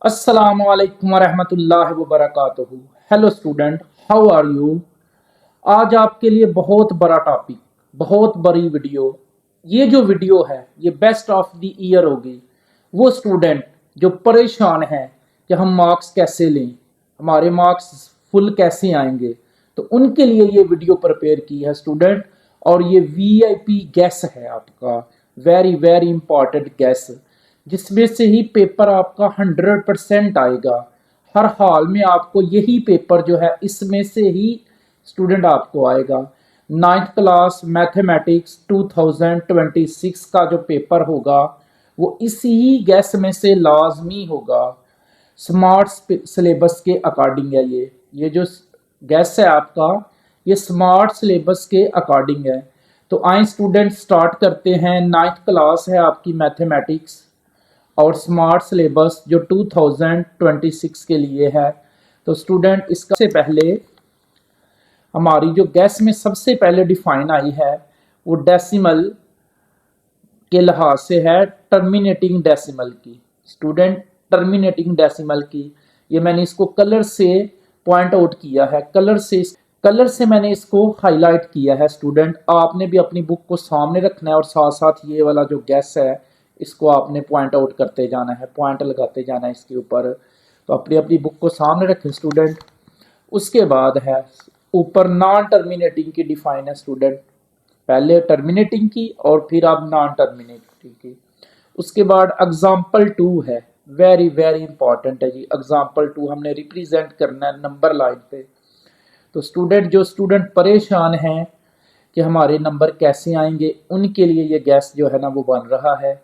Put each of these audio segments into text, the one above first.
अस्सलामु अलैकुम वरहमतुल्लाहि वबरकातुहू। Hello student, how are you. आज आपके लिए बहुत बड़ा टॉपिक, बहुत बड़ी वीडियो। ये जो वीडियो है ये बेस्ट ऑफ द ईयर होगी। वो स्टूडेंट जो परेशान है कि हम मार्क्स कैसे लें, हमारे मार्क्स फुल कैसे आएंगे, तो उनके लिए ये वीडियो प्रिपेयर की है स्टूडेंट। और ये वीआईपी गैस है आपका, वेरी वेरी इंपॉर्टेंट गैस, जिसमें से ही पेपर आपका 100% आएगा। हर हाल में आपको यही पेपर जो है इसमें से ही स्टूडेंट आपको आएगा। नाइन्थ क्लास मैथमेटिक्स 2026 का जो पेपर होगा वो इसी ही गैस में से लाजमी होगा। स्मार्ट सिलेबस के अकॉर्डिंग है ये जो गैस है आपका, ये स्मार्ट सिलेबस के अकॉर्डिंग है। तो आए स्टूडेंट स्टार्ट करते हैं। नाइन्थ क्लास है आपकी मैथमेटिक्स और स्मार्ट सिलेबस जो 2026 के लिए है। तो स्टूडेंट इसका से पहले हमारी जो गैस में सबसे पहले डिफाइन आई है वो डेसिमल के लिहाज से है, टर्मिनेटिंग डेसिमल की। स्टूडेंट टर्मिनेटिंग डेसिमल की, ये मैंने इसको कलर से पॉइंट आउट किया है, कलर से मैंने इसको हाईलाइट किया है। स्टूडेंट आपने भी अपनी बुक को सामने रखना है और साथ साथ ये वाला जो गैस है इसको आपने पॉइंट आउट करते जाना है, पॉइंट लगाते जाना है इसके ऊपर। तो अपनी अपनी बुक को सामने रखें स्टूडेंट। उसके बाद है ऊपर नॉन टर्मिनेटिंग की डिफाइन है स्टूडेंट, पहले टर्मिनेटिंग की और फिर अब नॉन टर्मिनेटिंग की। उसके बाद एग्जाम्पल 2 है, वेरी वेरी इंपॉर्टेंट है जी। एग्जाम्पल 2 हमने रिप्रेजेंट करना है नंबर लाइन पे। तो स्टूडेंट जो स्टूडेंट परेशान हैं कि हमारे नंबर कैसे आएंगे, उनके लिए ये गैस जो है ना वो बन रहा है।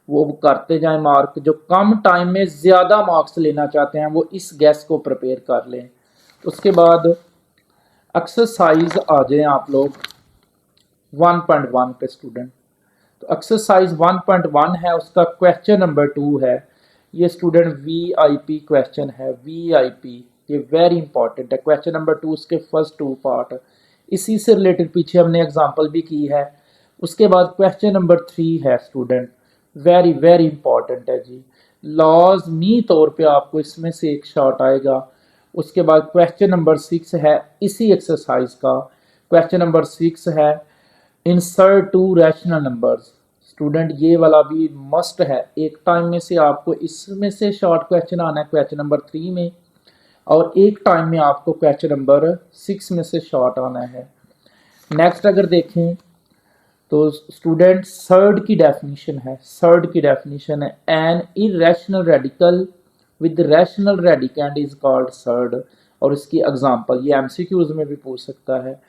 वो करते जाएं मार्क, जो कम टाइम में ज़्यादा मार्क्स लेना चाहते हैं वो इस गैस को प्रिपेयर कर लें। उसके बाद एक्सरसाइज आ जाएं आप लोग 1.1 पे स्टूडेंट। तो एक्सरसाइज 1.1 है, उसका क्वेश्चन नंबर 2 है। ये स्टूडेंट वीआईपी क्वेश्चन है, वीआईपी, ये वेरी इंपॉर्टेंट है। क्वेश्चन नंबर 2 उसके फर्स्ट 2 पार्ट, इसी से रिलेटेड पीछे हमने एग्जांपल भी की है। उसके बाद क्वेश्चन नंबर 3 है स्टूडेंट, वेरी वेरी इंपॉर्टेंट है जी। लाजमी तौर पे आपको इसमें से एक शॉट आएगा। उसके बाद क्वेश्चन नंबर 6 है इसी एक्सरसाइज का, क्वेश्चन नंबर 6 है insert to rational numbers. Student ये वाला भी मस्ट है, एक टाइम में से आपको इसमें से शॉर्ट क्वेश्चन आना है क्वेश्चन नंबर 3 में, और एक टाइम में आपको क्वेश्चन नंबर 6 में से शॉर्ट आना है। नेक्स्ट अगर देखें तो स्टूडेंट सर्ड की डेफिनेशन है, सर्ड की डेफिनेशन है an irrational radical with rational radicand is called surd. और इसकी एग्जांपल ये एमसीक्यूज में भी पूछ सकता है।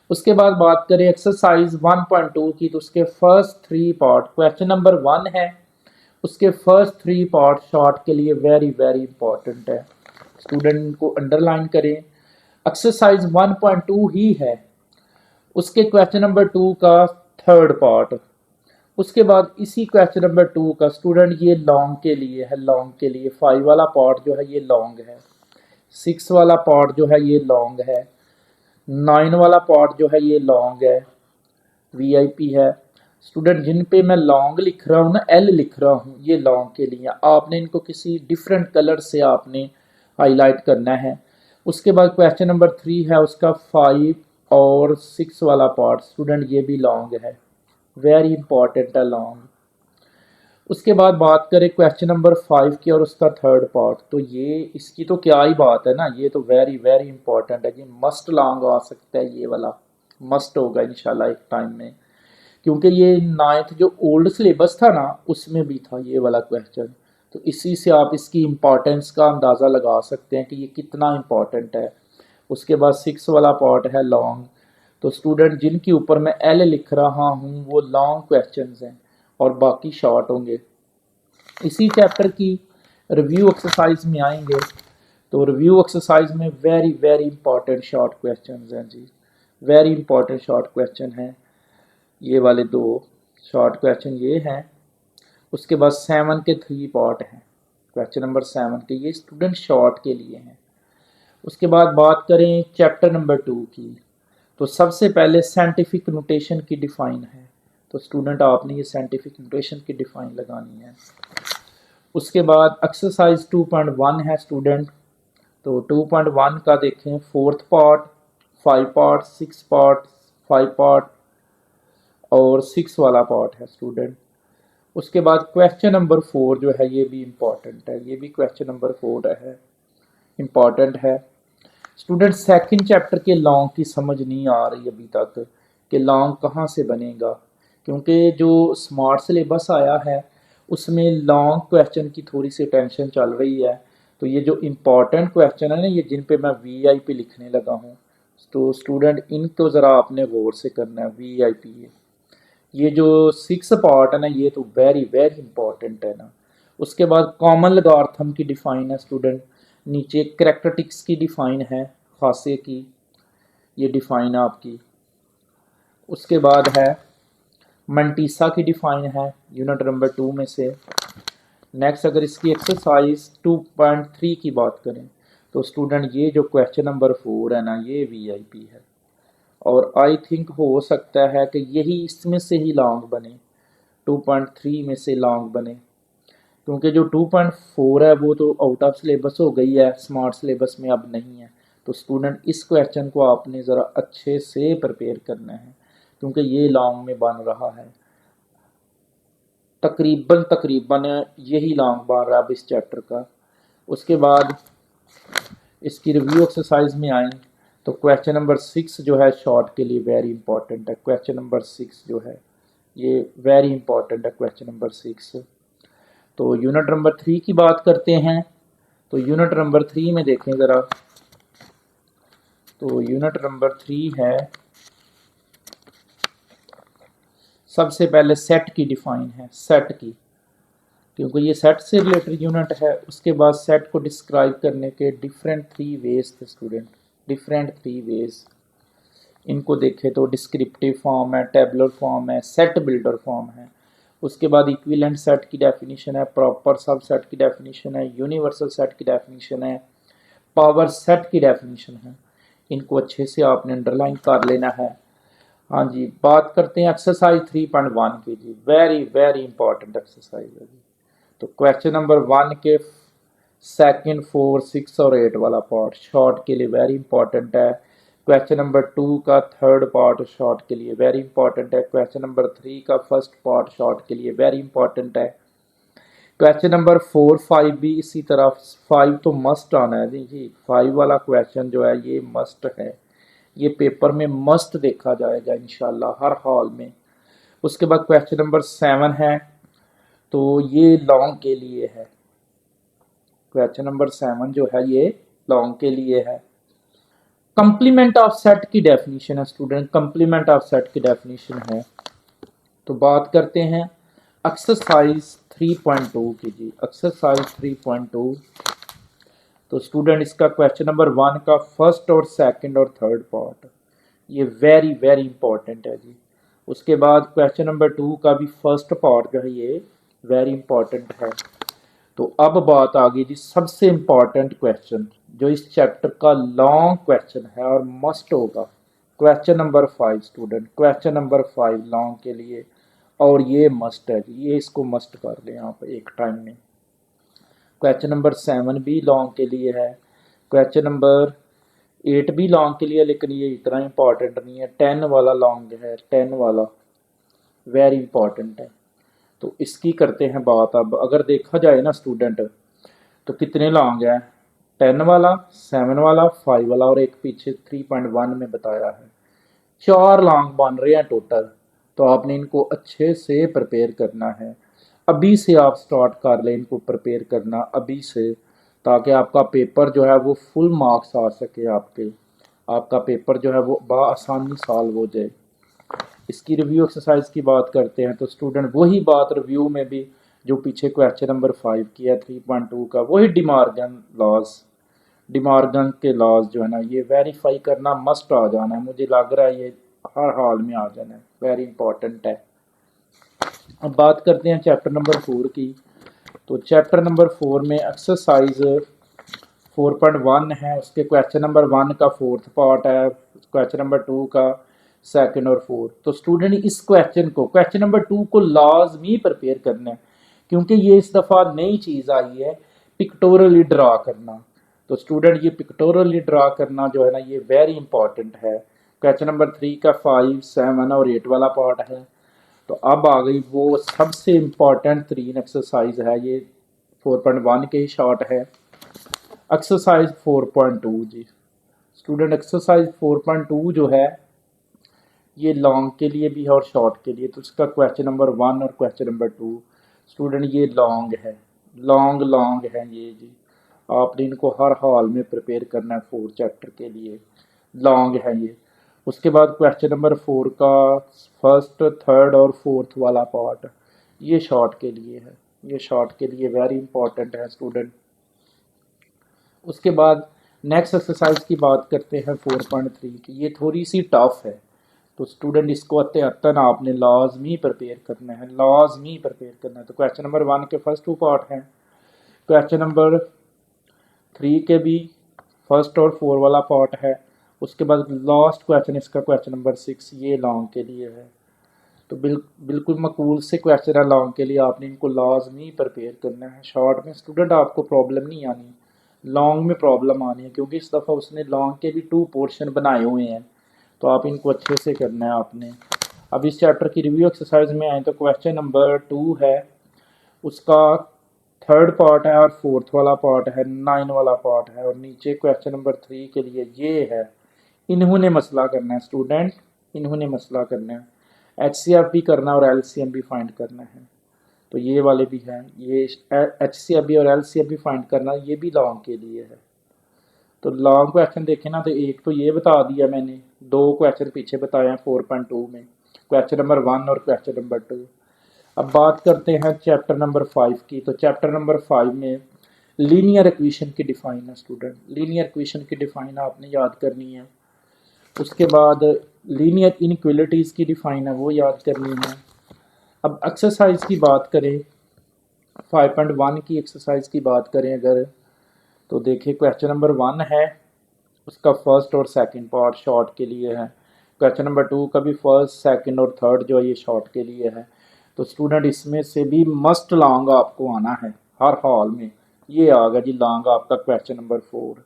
उसके बाद बात करें एक्सरसाइज 1.2 की, तो उसके फर्स्ट 3 पार्ट, क्वेश्चन नंबर 1 है, उसके फर्स्ट 3 पार्ट शॉर्ट के लिए वेरी वेरी इंपॉर्टेंट है। स्टूडेंट को अंडरलाइन करें। एक्सरसाइज 1.2 ही है, उसके क्वेश्चन नंबर 2 का थर्ड पार्ट। उसके बाद इसी क्वेश्चन नंबर 2 का स्टूडेंट ये लॉन्ग के लिए है, लॉन्ग के लिए 5 वाला पार्ट जो है ये लॉन्ग है, 6 वाला पार्ट जो है ये लॉन्ग है, 9 वाला पार्ट जो है ये लॉन्ग है, वीआईपी है। स्टूडेंट जिन पे मैं लॉन्ग लिख रहा हूँ ना, एल लिख रहा हूँ, ये लॉन्ग के लिए आपने इनको किसी डिफरेंट कलर से आपने हाईलाइट करना है। उसके बाद क्वेश्चन नंबर 3 है, उसका 5 और 6 वाला पार्ट स्टूडेंट ये भी लॉन्ग है, वेरी इंपॉर्टेंट है लॉन्ग। उसके बाद बात करें क्वेश्चन नंबर 5 की और उसका थर्ड पार्ट, तो ये इसकी तो क्या ही बात है ना, ये तो वेरी वेरी इंपॉर्टेंट है कि मस्ट लॉन्ग आ सकता है, ये वाला मस्ट होगा इंशाल्लाह एक टाइम में, क्योंकि ये 9th जो ओल्ड सिलेबस था ना उसमें भी था ये वाला क्वेश्चन। तो इसी से आप इसकी इम्पोर्टेंस का अंदाज़ा लगा सकते हैं कि ये कितना इम्पोर्टेंट है। उसके बाद 6 वाला पार्ट है लॉन्ग। तो स्टूडेंट जिनके ऊपर मैं एल लिख रहा हूँ वो लॉन्ग क्वेश्चंस हैं और बाकी शॉर्ट होंगे। इसी चैप्टर की रिव्यू एक्सरसाइज में आएंगे, तो रिव्यू एक्सरसाइज में very very important short questions हैं जी, वेरी इंपॉर्टेंट शॉर्ट क्वेश्चन हैं ये वाले 2 शॉर्ट क्वेश्चन ये हैं। उसके बाद 7 के 3 पार्ट हैं, क्वेश्चन नंबर 7 के, ये स्टूडेंट शॉर्ट के लिए हैं। उसके बाद बात करें चैप्टर नंबर 2 की, तो सबसे पहले साइंटिफिक नोटेशन की डिफाइन है। तो स्टूडेंट आपने ये साइंटिफिक नोटेशन की डिफाइन लगानी है। उसके बाद एक्सरसाइज 2.1 है स्टूडेंट। तो 2.1 का देखें, 4th part, 5 part, 6 part, 5 part और 6 वाला पार्ट है स्टूडेंट। उसके बाद क्वेश्चन नंबर 4 जो है ये भी इम्पॉर्टेंट है, ये भी क्वेश्चन नंबर 4 है, इम्पॉर्टेंट है स्टूडेंट। सेकंड चैप्टर के लॉन्ग की समझ नहीं आ रही अभी तक कि लॉन्ग कहाँ से बनेगा, क्योंकि जो स्मार्ट सिलेबस आया है उसमें लॉन्ग क्वेश्चन की थोड़ी सी टेंशन चल रही है। तो ये जो इम्पॉर्टेंट क्वेश्चन है ना, ये जिन पे मैं वीआईपी लिखने लगा हूँ, तो स्टूडेंट इनको ज़रा आपने गौर से करना है। वीआईपी ये जो 6 पार्ट है ना, ये तो वेरी वेरी इंपॉर्टेंट है ना। उसके बाद कॉमन लॉगरिथम की डिफाइन है स्टूडेंट, नीचे करैक्टरिस्टिक्स की डिफाइन है, खासे की ये डिफाइन है आपकी। उसके बाद है मंटीसा की डिफाइन है यूनिट नंबर 2 में से। नेक्स्ट अगर इसकी एक्सरसाइज 2.3 की बात करें तो स्टूडेंट ये जो क्वेश्चन नंबर 4 है ना, ये वीआईपी है और आई थिंक हो सकता है कि यही इसमें से ही लॉन्ग बने, 2.3 में से लॉन्ग बने, क्योंकि जो 2.4 है वो तो आउट ऑफ सिलेबस हो गई है, स्मार्ट सिलेबस में अब नहीं है। तो स्टूडेंट इस क्वेश्चन को आपने ज़रा अच्छे से प्रिपेयर करना है, क्योंकि ये लॉन्ग में बन रहा है, तकरीबन तकरीबन यही लॉन्ग बन रहा है अब इस चैप्टर का। उसके बाद इसकी रिव्यू एक्सरसाइज में आए तो क्वेश्चन नंबर 6 जो है शॉर्ट के लिए वेरी इंपॉर्टेंट है। क्वेश्चन नंबर 6 जो है ये वेरी इंपॉर्टेंट है, क्वेश्चन नंबर 6। तो यूनिट नंबर 3 की बात करते हैं। तो यूनिट नंबर 3 में देखें ज़रा, तो यूनिट नंबर 3 है, सबसे पहले सेट की डिफाइन है, सेट की, क्योंकि ये सेट से रिलेटेड यूनिट है। उसके बाद सेट को डिस्क्राइब करने के डिफरेंट 3 वेज थे स्टूडेंट, डिफरेंट 3 वेज। इनको देखें तो डिस्क्रिप्टिव फॉर्म है, टेबुलर फॉर्म है, सेट बिल्डर फॉर्म है। उसके बाद इक्विवेलेंट सेट की डेफिनेशन है, प्रॉपर सब सेट की डेफिनेशन है, यूनिवर्सल सेट की डेफिनेशन है, पावर सेट की डेफिनेशन है। इनको अच्छे से आपने अंडरलाइन कर लेना है। हाँ जी, बात करते हैं एक्सरसाइज 3.1 की जी, वेरी वेरी इंपॉर्टेंट एक्सरसाइज है जी। तो क्वेश्चन नंबर 1 के सेकंड, 4, 6 और 8 वाला पार्ट शॉर्ट के लिए वेरी इंपॉर्टेंट है। क्वेश्चन नंबर 2 का थर्ड पार्ट शॉर्ट के लिए वेरी इंपॉर्टेंट है। क्वेश्चन नंबर 3 का फर्स्ट पार्ट शॉर्ट के लिए वेरी इंपॉर्टेंट है। क्वेश्चन नंबर 4, 5 भी इसी तरह, 5 तो मस्ट आना है जी, 5 वाला क्वेश्चन जो है ये मस्ट है, ये पेपर में मस्ट देखा जाएगा इंशाल्लाह हर हाल में। उसके बाद क्वेश्चन नंबर 7 है, तो ये लॉन्ग के लिए है। क्वेश्चन नंबर 7 जो है ये लॉन्ग के लिए है। कंप्लीमेंट ऑफ सेट की डेफिनेशन है स्टूडेंट, कंप्लीमेंट ऑफ सेट की डेफिनेशन है। तो बात करते हैं एक्सरसाइज 3.2 की जी, एक्सरसाइज 3.2। तो स्टूडेंट इसका क्वेश्चन नंबर 1 का फर्स्ट और सेकंड और थर्ड पार्ट ये वेरी वेरी इंपॉर्टेंट है जी। उसके बाद क्वेश्चन नंबर 2 का भी फर्स्ट पार्ट जो है ये वेरी इंपॉर्टेंट है। तो अब बात आ गई जी सबसे इंपॉर्टेंट क्वेश्चन, जो इस चैप्टर का लॉन्ग क्वेश्चन है और मस्ट होगा, question number 5 student, question number 5 long के लिए, और ये मस्ट है जी, ये इसको मस्ट कर लें आप एक टाइम में। क्वेश्चन नंबर 7 भी लॉन्ग के लिए है, क्वेश्चन नंबर 8 भी लॉन्ग के लिए, लेकिन ये इतना इंपॉर्टेंट नहीं है। 10 वाला लॉन्ग है, 10 वाला वेरी इंपॉर्टेंट है। तो इसकी करते हैं बात। अब अगर देखा जाए ना स्टूडेंट, तो कितने लॉन्ग है, 10 वाला, 7 वाला, 5 वाला और एक पीछे 3.1 में बताया है, 4 लॉन्ग बन रहे हैं टोटल। तो आपने इनको अच्छे से प्रिपेयर करना है, अभी से आप स्टार्ट कर लें इनको प्रिपेयर करना अभी से, ताकि आपका पेपर जो है वो फुल मार्क्स आ सके, आपका पेपर जो है वो बआसानी सॉल्व हो जाए। इसकी रिव्यू एक्सरसाइज की बात करते हैं तो स्टूडेंट वही बात रिव्यू में भी जो पीछे क्वेश्चन नंबर 5 की है 3.2 का, वही डिमार्गन लॉज, डिमार्गन के लॉज जो है ना ये वेरीफाई करना मस्ट आ जाना है, मुझे लग रहा है ये हर हाल में आ जाना है, वेरी इंपॉर्टेंट है। अब बात करते हैं चैप्टर नंबर 4 की। तो चैप्टर नंबर 4 में एक्सरसाइज 4.1 है, उसके क्वेश्चन नंबर 1 का फोर्थ पार्ट है, क्वेश्चन नंबर 2 का सेकंड और फोर्थ। तो स्टूडेंट इस क्वेश्चन को, क्वेश्चन नंबर 2 को लाजमी प्रिपेयर करना है, क्योंकि ये इस दफ़ा नई चीज़ आई है, पिक्टोरली ड्रा करना। तो स्टूडेंट ये पिक्टोरली ड्रा करना जो है ना, ये वेरी इंपॉर्टेंट है। क्वेश्चन नंबर 3 का 5, 7 और 8 वाला पार्ट है। तो अब आ गई वो सबसे इम्पॉर्टेंट 3 एक्सरसाइज है, ये 4.1 के ही शॉर्ट है। एक्सरसाइज 4.2 जी स्टूडेंट, एक्सरसाइज 4.2 जो है ये लॉन्ग के लिए भी है और शॉर्ट के लिए। तो इसका क्वेश्चन नंबर 1 और क्वेश्चन नंबर 2 स्टूडेंट ये लॉन्ग है, लॉन्ग है ये जी। आपने इनको हर हाल में प्रिपेयर करना है 4 चैप्टर के लिए, लॉन्ग है ये। उसके बाद क्वेश्चन नंबर 4 का फर्स्ट, थर्ड और फोर्थ वाला पार्ट ये शॉर्ट के लिए है, ये शॉर्ट के लिए वेरी इंपॉर्टेंट है स्टूडेंट। उसके बाद नेक्स्ट एक्सरसाइज की बात करते हैं 4.3 की। ये थोड़ी सी टफ है, तो स्टूडेंट इसको अतन आपने लाजमी प्रिपेयर करना है, लाजमी प्रिपेयर करना है। तो क्वेश्चन नंबर 1 के फर्स्ट 2 पार्ट हैं, क्वेश्चन नंबर 3 के भी फर्स्ट और 4 वाला पार्ट है। उसके बाद लास्ट क्वेश्चन इसका क्वेश्चन नंबर 6 ये लॉन्ग के लिए है। तो बिल्कुल मकबूल से क्वेश्चन है लॉन्ग के लिए, आपने इनको लाजमी प्रिपेयर करना है। शॉर्ट में स्टूडेंट आपको प्रॉब्लम नहीं आनी, लॉन्ग में प्रॉब्लम आनी है, क्योंकि इस दफ़ा उसने लॉन्ग के भी 2 पोर्शन बनाए हुए हैं। तो आप इनको अच्छे से करना है आपने। अब इस चैप्टर की रिव्यू एक्सरसाइज में आए तो क्वेश्चन नंबर 2 है, उसका थर्ड पार्ट है और फोर्थ वाला पार्ट है, 9 वाला पार्ट है। और नीचे क्वेश्चन नंबर 3 के लिए ये है, इन्होंने मसला करना है स्टूडेंट, इन्होंने मसला करना है, HCF भी करना है और LCM भी फाइंड करना है। तो ये वाले भी हैं, ये HCF भी और LCM भी फाइंड करना, ये भी लॉन्ग के लिए है। तो लॉन्ग क्वेश्चन देखें ना, तो एक तो ये बता दिया मैंने, 2 क्वेश्चन पीछे बताए हैं 4.2 में, क्वेश्चन नंबर 1 और क्वेश्चन नंबर 2। अब बात करते हैं चैप्टर नंबर 5 की। तो चैप्टर नंबर 5 में लीनियर इक्वेशन की डिफाइन है स्टूडेंट, लीनियर इक्वेशन की डिफाइन आपने याद करनी है। उसके बाद लीनियर इनइक्वालिटीज़ की डिफाइन है, वो याद करनी है। अब एक्सरसाइज की बात करें, 5.1 की एक्सरसाइज की बात करें अगर, तो देखिए क्वेश्चन नंबर 1 है, उसका फर्स्ट और सेकंड पार्ट शॉर्ट के लिए है। क्वेश्चन नंबर 2 का भी फर्स्ट, सेकंड और थर्ड जो है ये शॉर्ट के लिए है। तो स्टूडेंट इसमें से भी मस्ट लॉन्ग आपको आना है हर हाल में। ये आ गया जी लॉन्ग आपका क्वेश्चन नंबर 4।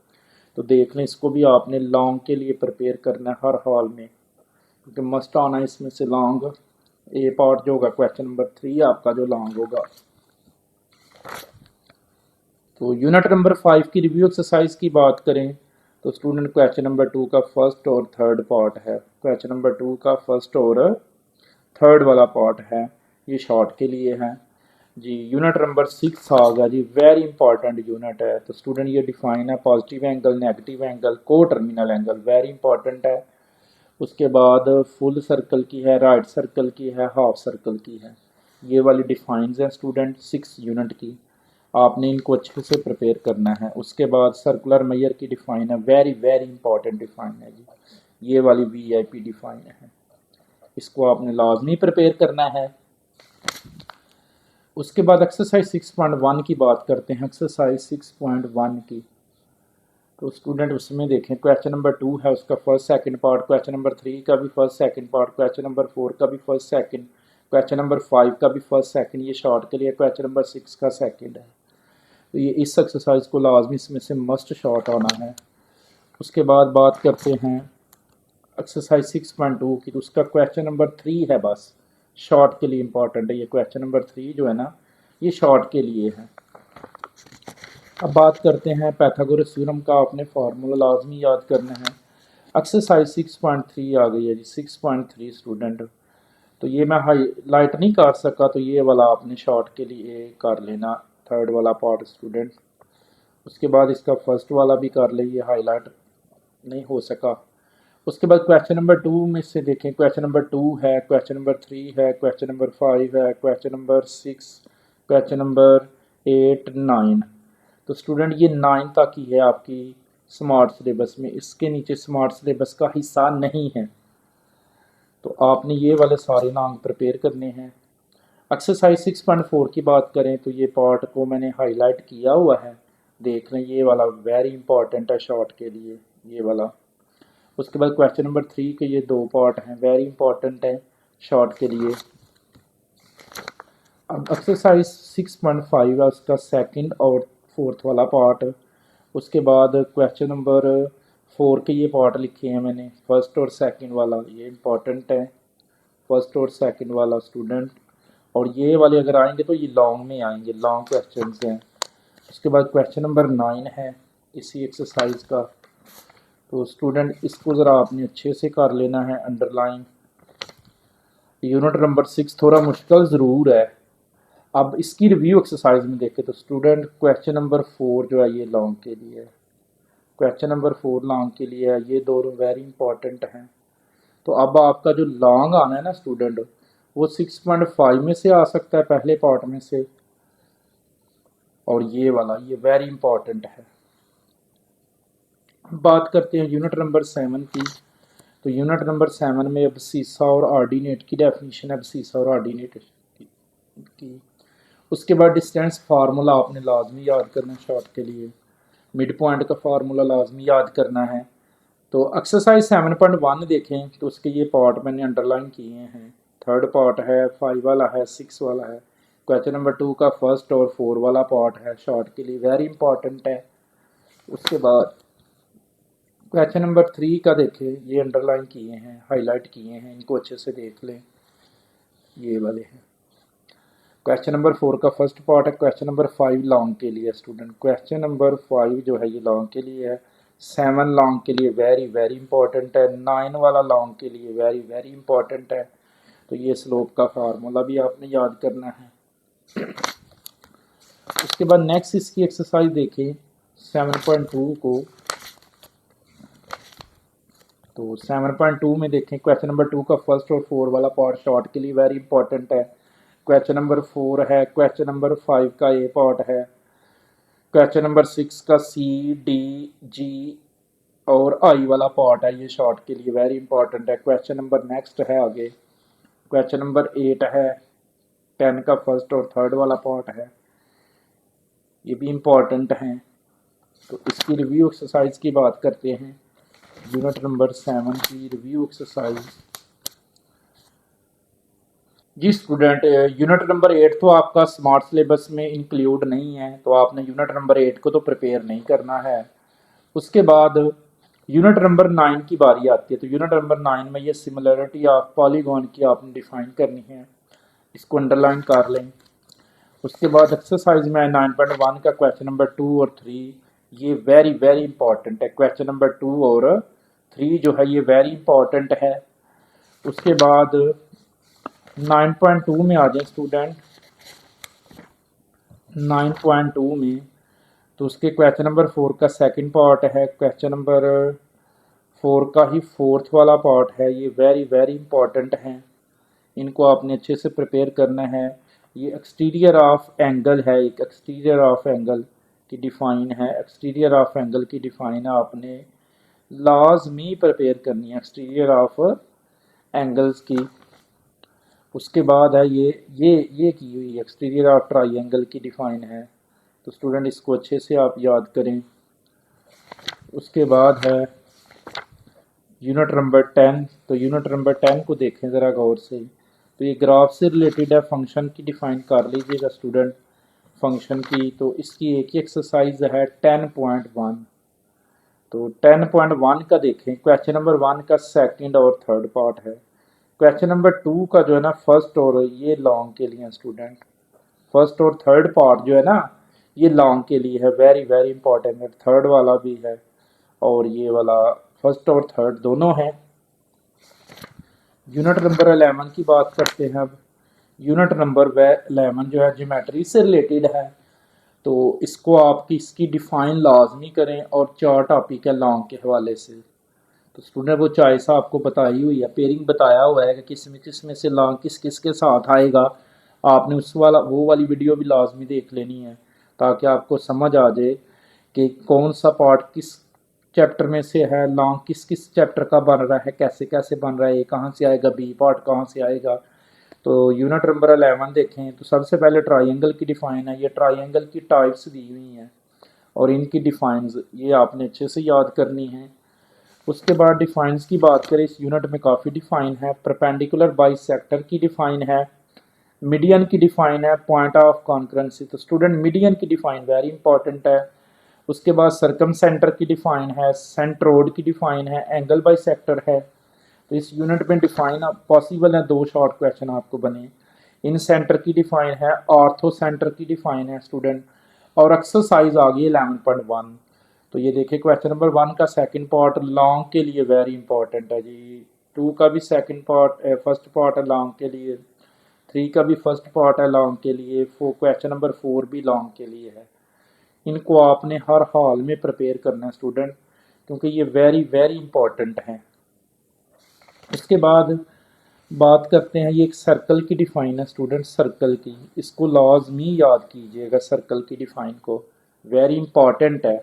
तो देख लें, इसको भी आपने लॉन्ग के लिए प्रिपेयर करना है हर हाल में, क्योंकि मस्ट आना है इसमें से लॉन्ग। ए पार्ट जो होगा क्वेश्चन नंबर 3 आपका जो लॉन्ग होगा। तो यूनिट नंबर 5 की रिव्यू एक्सरसाइज की बात करें तो स्टूडेंट क्वेश्चन नंबर 2 का फर्स्ट और थर्ड पार्ट है, क्वेश्चन नंबर 2 का फर्स्ट और थर्ड वाला पार्ट है, ये शॉर्ट के लिए है जी। यूनिट नंबर 6 आ गया जी, वेरी इंपॉर्टेंट यूनिट है। तो स्टूडेंट ये डिफाइन है पॉजिटिव एंगल, नेगेटिव एंगल, को टर्मिनल एंगल, वेरी इंपॉर्टेंट है। उसके बाद फुल सर्कल की है, राइट सर्कल की है, हाफ सर्कल की है, ये वाली डिफाइंस हैं स्टूडेंट 6 यूनिट की, आपने इनको अच्छे से प्रिपेयर करना है। उसके बाद सर्कुलर मेजर की डिफाइन है, वेरी वेरी इंपॉर्टेंट डिफाइन है जी, ये वाली VIP डिफाइन है, इसको आपने लाजमी प्रिपेयर करना है। उसके बाद एक्सरसाइज 6.1 की बात करते हैं, एक्सरसाइज 6.1 की। तो स्टूडेंट उसमें देखें क्वेश्चन नंबर 2 है, उसका first second part, question number 3 का भी first second part, question number 4 का भी फर्स्ट सेकंड, क्वेश्चन नंबर 5 का भी फर्स्ट सेकंड, ये शॉर्ट के लिए, क्वेश्चन नंबर 6 का सेकंड है। तो ये इस एक्सरसाइज को लाजमी इसमें से मस्ट शॉर्ट आना है। उसके बाद बात करते हैं एक्सरसाइज 6.2 की। तो उसका क्वेश्चन नंबर 3 है, बस शॉर्ट के लिए इंपॉर्टेंट है ये क्वेश्चन नंबर 3 जो है ना, ये शॉर्ट के लिए है। अब बात करते हैं पाइथागोरस थ्योरम का, आपने फार्मूला लाजमी याद करना है। एक्सरसाइज 6.3 आ गई है जी, 6.3 स्टूडेंट। तो ये मैं हाईलाइट नहीं कर सका, तो ये वाला आपने शॉर्ट के लिए कर लेना, थर्ड वाला पार्ट स्टूडेंट। उसके बाद इसका फर्स्ट वाला भी कर ले, ये हाईलाइट नहीं हो सका। उसके बाद क्वेश्चन नंबर 2 में से देखें, क्वेश्चन नंबर 2 है, क्वेश्चन नंबर 3 है, क्वेश्चन नंबर 5 है, क्वेश्चन नंबर 6, क्वेश्चन नंबर 8, 9। तो स्टूडेंट ये 9 तक ही है आपकी स्मार्ट सिलेबस में, इसके नीचे स्मार्ट सिलेबस का हिस्सा नहीं है। तो आपने ये वाले सारे नाम प्रिपेयर करने हैं। एक्सरसाइज 6.4 की बात करें तो ये पार्ट को मैंने हाईलाइट किया हुआ है, देख लें, ये वाला वेरी इंपॉर्टेंट है शॉर्ट के लिए, ये वाला। उसके बाद क्वेश्चन नंबर 3 के ये 2 पार्ट हैं, वेरी इंपॉर्टेंट है शॉर्ट के लिए। अब एक्सरसाइज 6.5 है, उसका सेकंड और फोर्थ वाला पार्ट। उसके बाद क्वेश्चन नंबर 4 के ये पार्ट लिखे हैं मैंने, फर्स्ट और सेकंड वाला, ये इम्पॉर्टेंट है, फर्स्ट और सेकंड वाला स्टूडेंट। और ये वाले अगर आएंगे तो ये लॉन्ग में आएंगे, लॉन्ग क्वेश्चन हैं। उसके बाद क्वेश्चन नंबर 9 है इसी एक्सरसाइज का। तो स्टूडेंट इसको ज़रा आपने अच्छे से कर लेना है अंडरलाइन। यूनिट नंबर 6 थोड़ा मुश्किल ज़रूर है। अब इसकी रिव्यू एक्सरसाइज में देखें तो स्टूडेंट क्वेश्चन नंबर 4 जो है ये लॉन्ग के लिए है, क्वेश्चन नंबर 4 लॉन्ग के लिए है, ये दोनों वेरी इंपॉर्टेंट हैं। तो अब आपका जो लॉन्ग आना है ना स्टूडेंट, वो 6.5 में से आ सकता है, पहले पार्ट में से, और ये वाला ये वेरी इंपॉर्टेंट है। बात करते हैं यूनिट नंबर 7 की। तो यूनिट नंबर 7 में अब सीसा और ऑर्डिनेट की डेफिनेशन है, अब सीसा और ऑर्डिनेट की। उसके बाद डिस्टेंस फार्मूला आपने लाजमी याद करना है शॉर्ट के लिए, मिड पॉइंट का फार्मूला लाजमी याद करना है। तो एक्सरसाइज 7.1 देखें तो उसके ये पार्ट मैंने अंडरलाइन किए हैं। थर्ड पार्ट है, 5 वाला है, 6 वाला है। क्वेश्चन नंबर 2 का फर्स्ट और 4 वाला पार्ट है, शॉर्ट के लिए वेरी इंपॉर्टेंट है। उसके बाद क्वेश्चन नंबर 3 का देखें, ये अंडरलाइन किए हैं, हाईलाइट किए हैं, इनको अच्छे से देख लें, ये वाले हैं। क्वेश्चन नंबर 4 का फर्स्ट पार्ट है, क्वेश्चन नंबर 5 लॉन्ग के लिए स्टूडेंट, क्वेश्चन नंबर 5 जो है ये लॉन्ग के लिए है, 7 लॉन्ग के लिए वेरी वेरी इंपॉर्टेंट है, 9 वाला लॉन्ग के लिए वेरी वेरी इंपॉर्टेंट है। तो ये स्लोप का फार्मूला भी आपने याद करना है। उसके बाद नेक्स्ट इसकी एक्सरसाइज देखें 7.2 को। तो 7.2 में देखें क्वेश्चन नंबर 2 का फर्स्ट और 4 वाला पार्ट शॉर्ट के लिए वेरी इंपॉर्टेंट है। क्वेश्चन नंबर 4 है, क्वेश्चन नंबर 5 का ए पार्ट है, क्वेश्चन नंबर 6 का सी डी जी और आई वाला पार्ट है, ये शॉर्ट के लिए वेरी इंपॉर्टेंट है। क्वेश्चन नंबर नेक्स्ट है आगे, क्वेश्चन नंबर 8 है, 10 का फर्स्ट और थर्ड वाला पार्ट है, ये भी इंपॉर्टेंट हैं। तो इसकी रिव्यू एक्सरसाइज की बात करते हैं, यूनिट नंबर 7 की रिव्यू एक्सरसाइज। जी स्टूडेंट, यूनिट नंबर 8 तो आपका स्मार्ट सिलेबस में इंक्लूड नहीं है, तो आपने यूनिट नंबर 8 को तो प्रिपेयर नहीं करना है। उसके बाद यूनिट नंबर 9 की बारी आती है। तो यूनिट नंबर 9 में ये सिमिलरिटी ऑफ पॉलीगॉन की आपने डिफाइन करनी है, इसको अंडरलाइन कर लें। उसके बाद एक्सरसाइज में 9.1 का क्वेश्चन नंबर 2 और 3 ये वेरी वेरी इंपॉर्टेंट है। क्वेश्चन नंबर 2 और 3 जो है ये वेरी इंपॉर्टेंट है। उसके बाद 9.2 में आ जाए स्टूडेंट, 9.2 में तो उसके क्वेश्चन नंबर 4 का सेकंड पार्ट है, क्वेश्चन नंबर 4 का ही फोर्थ वाला पार्ट है, ये वेरी वेरी इंपॉर्टेंट हैं, इनको आपने अच्छे से प्रिपेयर करना है। ये एक्सटीरियर ऑफ एंगल है, एक एक्सटीरियर ऑफ एंगल की डिफाइन है, एक्सटीरियर ऑफ एंगल की डिफाइन आपने लाजमी प्रिपेयर करनी है, एक्सटीरियर ऑफ एंगल्स की। उसके बाद है ये की हुई एक्सटीरियर ऑफ ट्राइंगल की डिफाइन है, तो स्टूडेंट इसको अच्छे से आप याद करें। उसके बाद है यूनिट नंबर 10। तो यूनिट नंबर 10 को देखें ज़रा गौर से। तो ये ग्राफ से रिलेटेड है, फंक्शन की डिफाइन कर लीजिएगा स्टूडेंट, फंक्शन की। तो इसकी एक ही एक्सरसाइज है 10.1। तो 10.1 का देखें, क्वेश्चन नंबर 1 का सेकंड और थर्ड पार्ट है। क्वेश्चन नंबर 2 का जो है ना फर्स्ट और ये लॉन्ग के लिए स्टूडेंट, फर्स्ट और थर्ड पार्ट जो है ना ये लॉन्ग के लिए है, वेरी वेरी इंपॉर्टेंट है। थर्ड वाला भी है और ये वाला फर्स्ट और थर्ड दोनों हैं। यूनिट नंबर 11 की बात करते हैं अब। यूनिट नंबर 11 जो है ज्योमेट्री से रिलेटेड है, तो इसको आप इसकी डिफाइन लाजमी करें और 4 टॉपिक है लॉन्ग के हवाले से। तो स्टूडेंट वो चॉइस आपको बताई हुई है, पेयरिंग बताया हुआ है कि किस में से लॉन्ग किस किस के साथ आएगा। आपने उस वाला वो वाली वीडियो भी लाजमी देख लेनी है ताकि आपको समझ आ जाए कि कौन सा पार्ट किस चैप्टर में से है, लॉन्ग किस किस चैप्टर का बन रहा है, कैसे कैसे बन रहा है, ए कहाँ से आएगा, बी पार्ट कहाँ से आएगा। तो यूनिट नंबर 11 देखें तो सबसे पहले ट्राइंगल की डिफाइन है, ये ट्राइंगल की टाइप्स दी हुई हैं और इनकी डिफाइंस ये आपने अच्छे से याद करनी है। उसके बाद डिफाइंस की बात करें, इस यूनिट में काफ़ी डिफाइन है। परपेंडिकुलर बाइसेक्टर की डिफाइन है, मीडियन की डिफाइन है पॉइंट ऑफ कॉन्करेंसी, तो स्टूडेंट मीडियन की डिफाइन वेरी इंपॉर्टेंट है। उसके बाद सर्कम सेंटर की डिफाइन है, सेंट्रोड की डिफाइन है, एंगल बाई सेक्टर है। तो इस यूनिट में डिफाइन पॉसिबल है, 2 शॉर्ट क्वेश्चन आपको बने। इन सेंटर की डिफाइन है, ऑर्थो सेंटर की डिफाइन है स्टूडेंट। और एक्सरसाइज आ गई 11.1। तो ये देखिए क्वेश्चन नंबर 1 का सेकंड पार्ट लॉन्ग के लिए वेरी इंपॉर्टेंट है जी। 2 का भी सेकंड पार्ट फर्स्ट पार्ट है लॉन्ग के लिए, 3 का भी फर्स्ट पार्ट है लॉन्ग के लिए, क्वेश्चन नंबर 4 भी लॉन्ग के लिए है। इनको आपने हर हाल में प्रिपेयर करना है स्टूडेंट, क्योंकि ये वेरी वेरी इंपॉर्टेंट हैं। उसके बाद बात करते हैं, ये एक सर्कल की डिफाइन है स्टूडेंट, सर्कल की, इसको लाजमी याद कीजिएगा सर्कल की डिफाइन को, वेरी इंपॉर्टेंट है।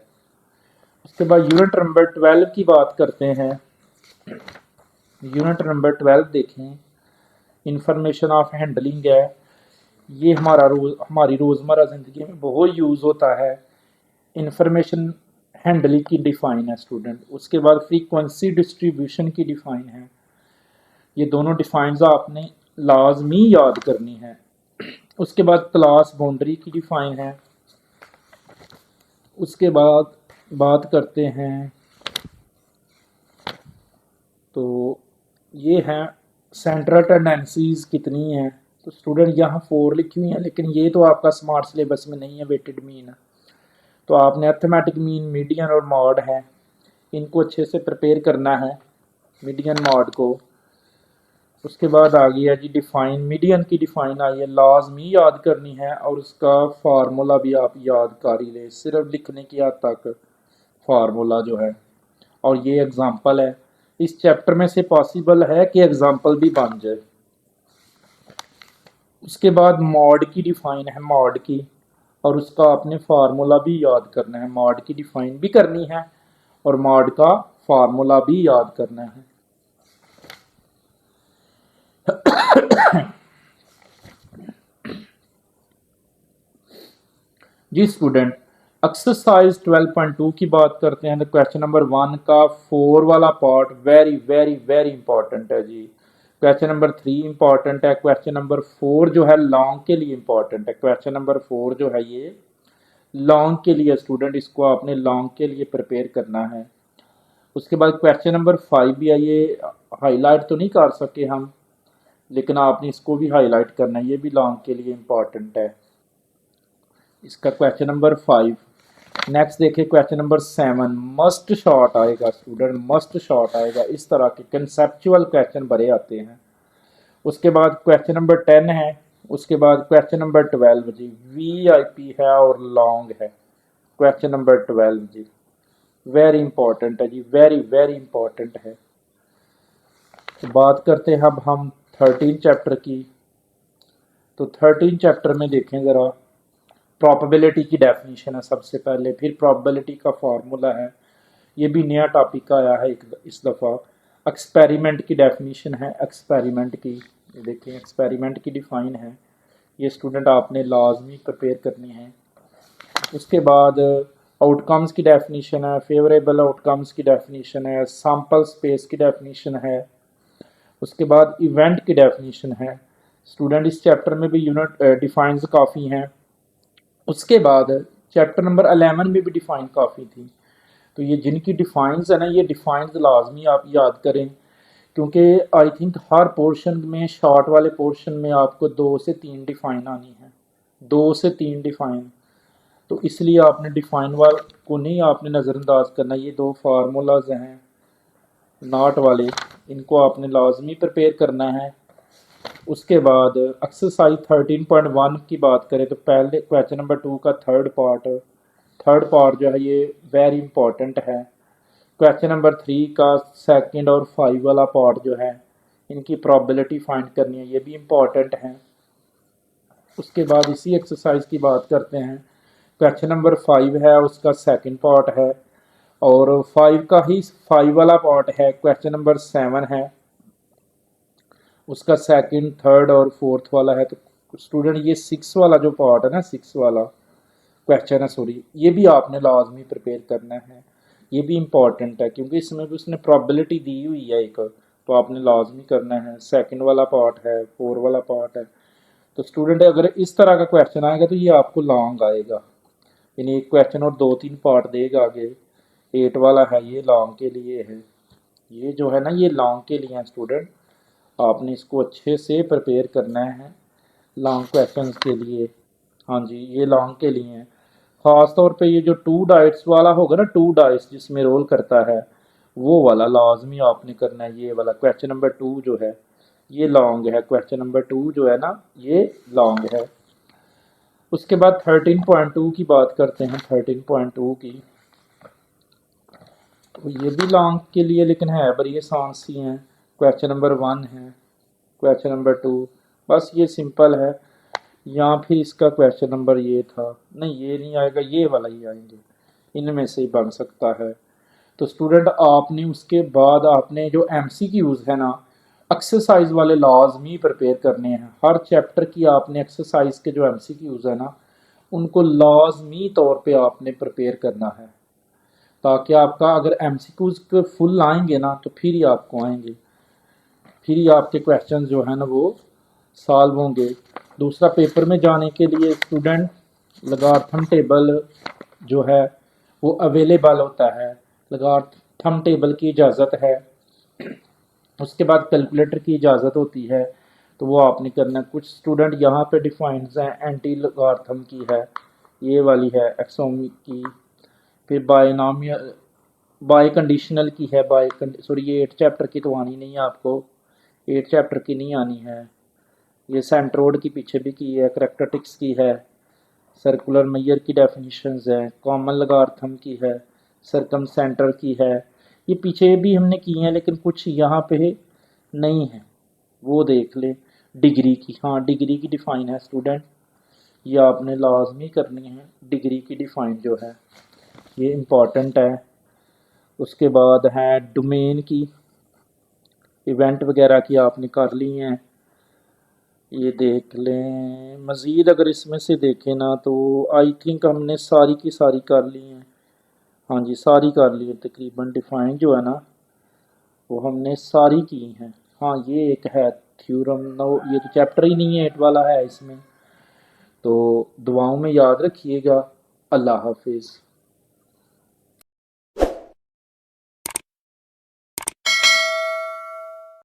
उसके बाद यूनिट नंबर 12 की बात करते हैं। यूनिट नंबर 12 देखें, इंफॉर्मेशन ऑफ हैंडलिंग है। ये हमारी रोज़मर्रा ज़िंदगी में बहुत यूज़ होता है। इंफॉर्मेशन हैंडलिंग की डिफाइन है स्टूडेंट। उसके बाद फ्रीक्वेंसी डिस्ट्रीब्यूशन की डिफाइन है। ये दोनों डिफाइंस आपने लाजमी याद करनी है। उसके बाद क्लास बाउंड्री की डिफाइन है। उसके बाद बात करते हैं, तो ये हैं सेंट्रल टेंडेंसीज कितनी हैं। तो स्टूडेंट यहाँ 4 लिखी हुई हैं, लेकिन ये तो आपका स्मार्ट सिलेबस में नहीं है, वेटेड मीन। तो आपने अर्थमेटिक मीन, मीडियन और मॉड है, इनको अच्छे से प्रिपेयर करना है, मीडियन मॉड को। उसके बाद आ गया जी डिफाइन, मीडियन की डिफाइन आई है, लाजमी याद करनी है, और उसका फार्मूला भी आप याद कर ही ले, सिर्फ लिखने की हद तक फार्मूला जो है। और ये एग्जाम्पल है, इस चैप्टर में से पॉसिबल है कि एग्जाम्पल भी बन जाए। उसके बाद मॉड की डिफाइन है, मॉड की, और उसका आपने फार्मूला भी याद करना है, मॉड की डिफाइन भी करनी है और मॉड का फार्मूला भी याद करना है। जी स्टूडेंट, एक्सरसाइज 12.2 की बात करते हैं। तो क्वेश्चन नंबर 1 का 4 वाला part very very very important है जी। क्वेश्चन नंबर 3 इंपॉर्टेंट है। क्वेश्चन नंबर 4 जो है लॉन्ग के लिए इंपॉर्टेंट है। क्वेश्चन नंबर 4 जो है ये लॉन्ग के लिए स्टूडेंट, इसको आपने लॉन्ग के लिए प्रिपेयर करना है। उसके बाद क्वेश्चन नंबर 5 भी है, ये हाईलाइट तो नहीं कर सके हम, लेकिन आपने इसको भी हाईलाइट करना है, ये भी लॉन्ग के लिए इंपॉर्टेंट है, इसका क्वेश्चन नंबर 5। नेक्स्ट देखिए क्वेश्चन नंबर 7, मस्ट शॉर्ट आएगा स्टूडेंट, मस्ट शॉर्ट आएगा, इस तरह के कंसेप्चुअल क्वेश्चन भरे आते हैं। उसके बाद क्वेश्चन नंबर 10 है। उसके बाद क्वेश्चन नंबर 12 जी वीआईपी है और लॉन्ग है। क्वेश्चन नंबर 12 जी वेरी इंपॉर्टेंट है जी, वेरी वेरी इंपॉर्टेंट है। तो बात करते हैं अब हम 13 चैप्टर की। तो 13 चैप्टर में देखें ज़रा, प्रोबेबिलिटी की डेफिनेशन है सबसे पहले, फिर प्रोबेबिलिटी का फार्मूला है, ये भी नया टॉपिक आया है इस दफ़ा। एक्सपेरिमेंट की डेफिनेशन है, एक्सपेरिमेंट की, ये देखें एक्सपेरिमेंट की डिफाइन है, ये स्टूडेंट आपने लाजमी प्रिपेयर करनी है। उसके बाद आउटकम्स की डेफिनेशन है, फेवरेबल आउटकम्स की डेफिनेशन है, सैम्पल स्पेस की डेफिनेशन है। उसके बाद इवेंट की डेफिनेशन है स्टूडेंट, इस चैप्टर में भी यूनिट डिफाइंस काफ़ी हैं। उसके बाद चैप्टर नंबर 11 में भी डिफाइन काफ़ी थी। तो ये जिनकी डिफाइंस है ना, ये डिफाइंस लाजमी आप याद करें, क्योंकि आई थिंक हर पोर्शन में, शॉर्ट वाले पोर्शन में आपको 2 से 3 डिफाइन आनी है, 2 से 3 डिफाइन। तो इसलिए आपने डिफाइन वाल को नहीं आपने नज़रअंदाज करना, ये 2 फार्मूलाज हैं नॉट वाले, इनको आपने लाजमी प्रिपेयर करना है। उसके बाद एक्सरसाइज 13.1 की बात करें, तो पहले क्वेश्चन नंबर 2 का थर्ड पार्ट जो है ये वेरी इंपॉर्टेंट है। क्वेश्चन नंबर 3 का सेकंड और 5 वाला पार्ट जो है, इनकी प्रोबेबिलिटी फाइंड करनी है, ये भी इम्पॉर्टेंट है। उसके बाद इसी एक्सरसाइज की बात करते हैं। क्वेश्चन नंबर 5 है, उसका सेकंड पार्ट है, और 5 का ही 5 वाला पार्ट है, क्वेश्चन नंबर 7 है, उसका सेकंड, थर्ड और फोर्थ वाला है। तो स्टूडेंट ये 6 वाला जो पार्ट है ना, 6 वाला क्वेश्चन है, सॉरी, ये भी आपने लाजमी प्रिपेयर करना है, ये भी इम्पॉर्टेंट है, क्योंकि इसमें भी उसने प्रोबेबिलिटी दी हुई है एक, तो आपने लाजमी करना है। सेकंड वाला पार्ट है, 4 वाला पार्ट है। तो स्टूडेंट अगर इस तरह का क्वेश्चन आएगा तो ये आपको लॉन्ग आएगा, यानी एक क्वेश्चन और 2-3 पार्ट देगा आगे। 8 वाला है, ये लॉन्ग के लिए है, ये जो है ना ये लॉन्ग के लिए है स्टूडेंट। आपने इसको अच्छे से प्रिपेयर करना है लॉन्ग क्वेश्चंस के लिए। हाँ जी, ये लॉन्ग के लिए हैं। ख़ास तौर पे ये जो 2 डाइट्स वाला होगा ना, 2 डाइट्स जिसमें रोल करता है, वो वाला लाजमी आपने करना है। ये वाला क्वेश्चन नंबर 2 जो है ये लॉन्ग है, क्वेश्चन नंबर 2 जो है ना ये लॉन्ग है। उसके बाद 13.2 की बात करते हैं, 13.2 की। तो ये भी लॉन्ग के लिए लेकिन है बड़ी आसान सी हैं। क्वेश्चन नंबर 1 है, क्वेश्चन नंबर 2, बस ये सिंपल है। या फिर इसका क्वेश्चन नंबर ये था, नहीं ये नहीं आएगा, ये वाला ही आएंगे, इनमें से ही बन सकता है। तो स्टूडेंट आपने उसके बाद आपने जो MCQs है ना, एक्सरसाइज वाले लाजमी प्रिपेयर करने हैं। हर चैप्टर की आपने एक्सरसाइज के जो MCQs है ना उनको लाजमी तौर पे आपने प्रिपेयर करना है, ताकि आपका अगर MCQs के फुल आएंगे ना तो फिर ही आपको आएंगे, फिर ही आपके क्वेश्चन जो है ना वो सॉल्व होंगे। दूसरा, पेपर में जाने के लिए स्टूडेंट लॉगरिथम टेबल जो है वो अवेलेबल होता है, लॉगरिथम टेबल की इजाज़त है। उसके बाद कैलकुलेटर की इजाज़त होती है, तो वो आपने करना है। कुछ स्टूडेंट यहाँ पे डिफाइंस हैं, एंटी लॉगरिथम की है, ये वाली है एक्सोमिक की, फिर बायनॉमियल बाय कंडीशनल की है, सॉरी ये 8 चैप्टर की तो आनी नहीं है आपको, 8 चैप्टर की नहीं आनी है। ये सेंट्रोइड की पीछे भी की है, करैक्टरिस्टिक्स की है, सर्कुलर मेयर की डेफिनेशंस है, कॉमन लॉगरिथम की है, सरकम सेंटर की है, ये पीछे भी हमने की हैं लेकिन कुछ यहाँ पे नहीं है, वो देख ले। डिग्री की, हाँ डिग्री की डिफाइन है स्टूडेंट, ये आपने लाजमी करनी है, डिग्री की डिफाइन जो है ये इम्पॉर्टेंट है। उसके बाद है डोमेन की, इवेंट वगैरह की आपने कर ली हैं, ये देख लें। मज़ीद अगर इसमें से देखें ना तो आई थिंक हमने सारी की सारी कर ली हैं, हाँ जी सारी कर ली है तकरीबन। डिफाइन जो है ना वो हमने सारी की हैं। हाँ ये एक है थ्योरम, नो ये तो चैप्टर ही नहीं है, 8 वाला है इसमें। तो दुआओं में याद रखिएगा। अल्लाह हाफिज़।